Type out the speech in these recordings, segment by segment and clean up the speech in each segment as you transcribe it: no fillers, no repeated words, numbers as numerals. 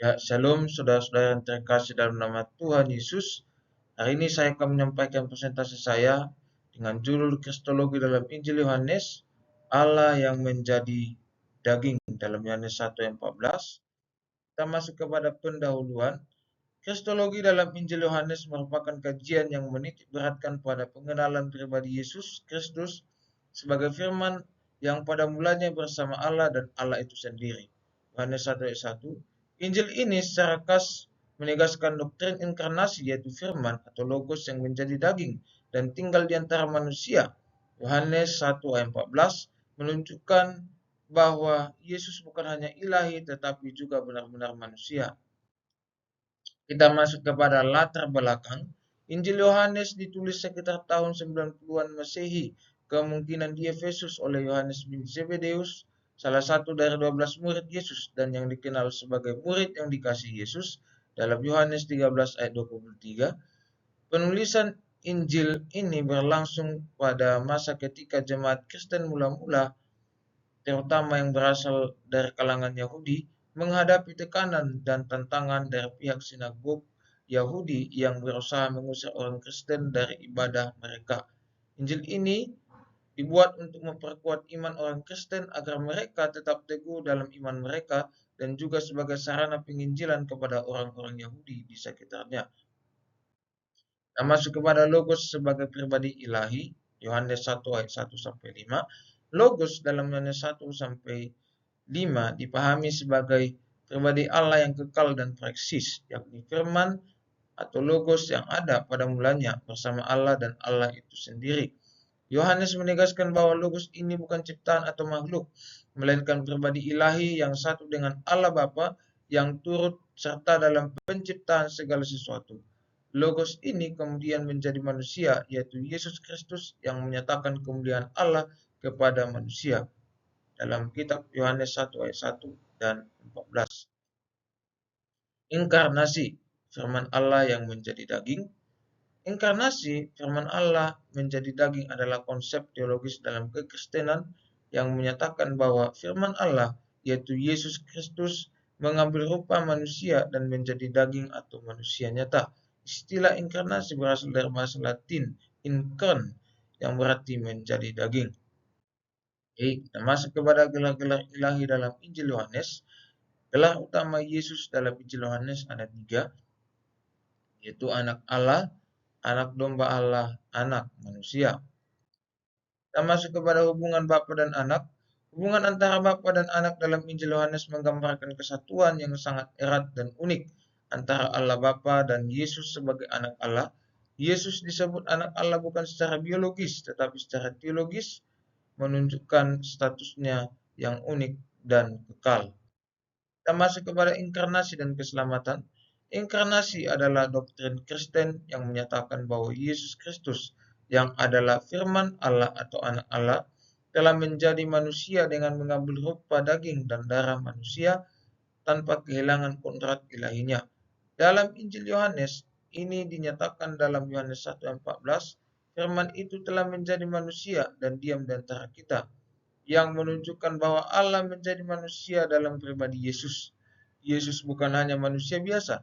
Ya, shalom saudara-saudara yang terkasih dalam nama Tuhan Yesus. Hari ini saya akan menyampaikan presentasi saya dengan judul Kristologi dalam Injil Yohanes, Allah yang menjadi daging dalam Yohanes 1 ayat 14. Kita masuk kepada pendahuluan. Kristologi dalam Injil Yohanes merupakan kajian yang menitik beratkan pada pengenalan pribadi Yesus Kristus sebagai firman yang pada mulanya bersama Allah dan Allah itu sendiri. Yohanes 1 ayat 1. Injil ini secara khas menegaskan doktrin inkarnasi, yaitu firman atau logos yang menjadi daging dan tinggal di antara manusia. Yohanes 1 ayat 14 menunjukkan bahwa Yesus bukan hanya ilahi tetapi juga benar-benar manusia. Kita masuk kepada latar belakang. Injil Yohanes ditulis sekitar tahun 90-an Masehi, kemungkinan di Efesus oleh Yohanes bin Zebedeus, salah satu dari 12 murid Yesus dan yang dikenal sebagai murid yang dikasihi Yesus dalam Yohanes 13 ayat 23. Penulisan Injil ini berlangsung pada masa ketika jemaat Kristen mula-mula, terutama yang berasal dari kalangan Yahudi, menghadapi tekanan dan tantangan dari pihak sinagog Yahudi yang berusaha mengusir orang Kristen dari ibadah mereka. Injil ini dibuat untuk memperkuat iman orang Kristen agar mereka tetap teguh dalam iman mereka dan juga sebagai sarana penginjilan kepada orang-orang Yahudi di sekitarnya. Nah, masuk kepada Logos sebagai pribadi ilahi, Yohanes 1 ayat 1 sampai 5. Logos dalam Yohanes 1 sampai 5 dipahami sebagai pribadi Allah yang kekal dan praksis, yakni firman atau logos yang ada pada mulanya bersama Allah dan Allah itu sendiri. Yohanes menegaskan bahwa logos ini bukan ciptaan atau makhluk, melainkan pribadi ilahi yang satu dengan Allah Bapa yang turut serta dalam penciptaan segala sesuatu. Logos ini kemudian menjadi manusia, yaitu Yesus Kristus yang menyatakan kemuliaan Allah kepada manusia dalam kitab Yohanes 1 ayat 1 dan 14. Inkarnasi, firman Allah yang menjadi daging. Inkarnasi, firman Allah menjadi daging adalah konsep teologis dalam kekristenan yang menyatakan bahwa firman Allah, yaitu Yesus Kristus, mengambil rupa manusia dan menjadi daging atau manusia nyata. Istilah inkarnasi berasal dari bahasa Latin incarn yang berarti menjadi daging. Kita masuk kepada gelar-gelar ilahi dalam Injil Yohanes. Gelar utama Yesus dalam Injil Yohanes ada 3, yaitu anak Allah, anak domba Allah, anak manusia. Kita masuk kepada hubungan Bapa dan anak. Hubungan antara Bapa dan anak dalam Injil Yohanes menggambarkan kesatuan yang sangat erat dan unik antara Allah Bapa dan Yesus sebagai anak Allah. Yesus disebut anak Allah bukan secara biologis, tetapi secara teologis, menunjukkan statusnya yang unik dan kekal. Kita masuk kepada inkarnasi dan keselamatan. Inkarnasi adalah doktrin Kristen yang menyatakan bahwa Yesus Kristus yang adalah firman Allah atau anak Allah telah menjadi manusia dengan mengambil rupa daging dan darah manusia tanpa kehilangan kodrat ilahinya. Dalam Injil Yohanes, ini dinyatakan dalam Yohanes 1:14, firman itu telah menjadi manusia dan diam di antara kita, yang menunjukkan bahwa Allah menjadi manusia dalam pribadi Yesus. Yesus bukan hanya manusia biasa,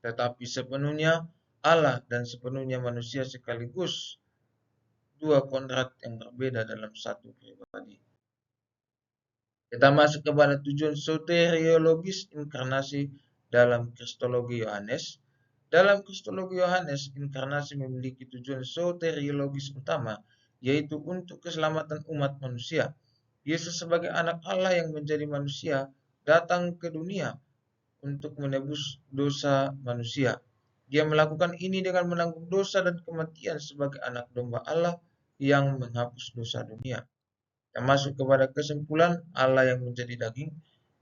tetapi sepenuhnya Allah dan sepenuhnya manusia sekaligus, dua kodrat yang berbeda dalam satu pribadi. Kita masuk kepada tujuan soteriologis inkarnasi dalam Kristologi Yohanes. Dalam Kristologi Yohanes, inkarnasi memiliki tujuan soteriologis utama, yaitu untuk keselamatan umat manusia. Yesus sebagai anak Allah yang menjadi manusia datang ke dunia untuk menebus dosa manusia. Dia melakukan ini dengan menanggung dosa dan kematian sebagai anak domba Allah yang menghapus dosa dunia. Yang masuk kepada kesimpulan Allah yang menjadi daging.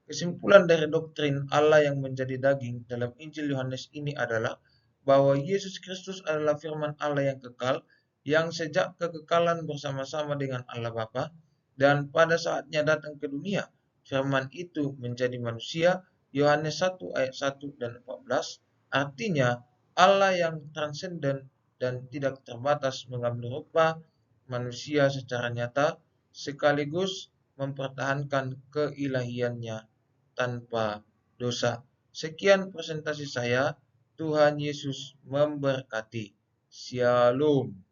Kesimpulan dari doktrin Allah yang menjadi daging dalam Injil Yohanes ini adalah bahwa Yesus Kristus adalah firman Allah yang kekal, yang sejak kekekalan bersama-sama dengan Allah Bapa, dan pada saatnya datang ke dunia, firman itu menjadi manusia, Yohanes 1 ayat 1 dan 14, artinya Allah yang transenden dan tidak terbatas mengambil rupa manusia secara nyata, sekaligus mempertahankan keilahiannya tanpa dosa. Sekian presentasi saya. Tuhan Yesus memberkati. Shalom.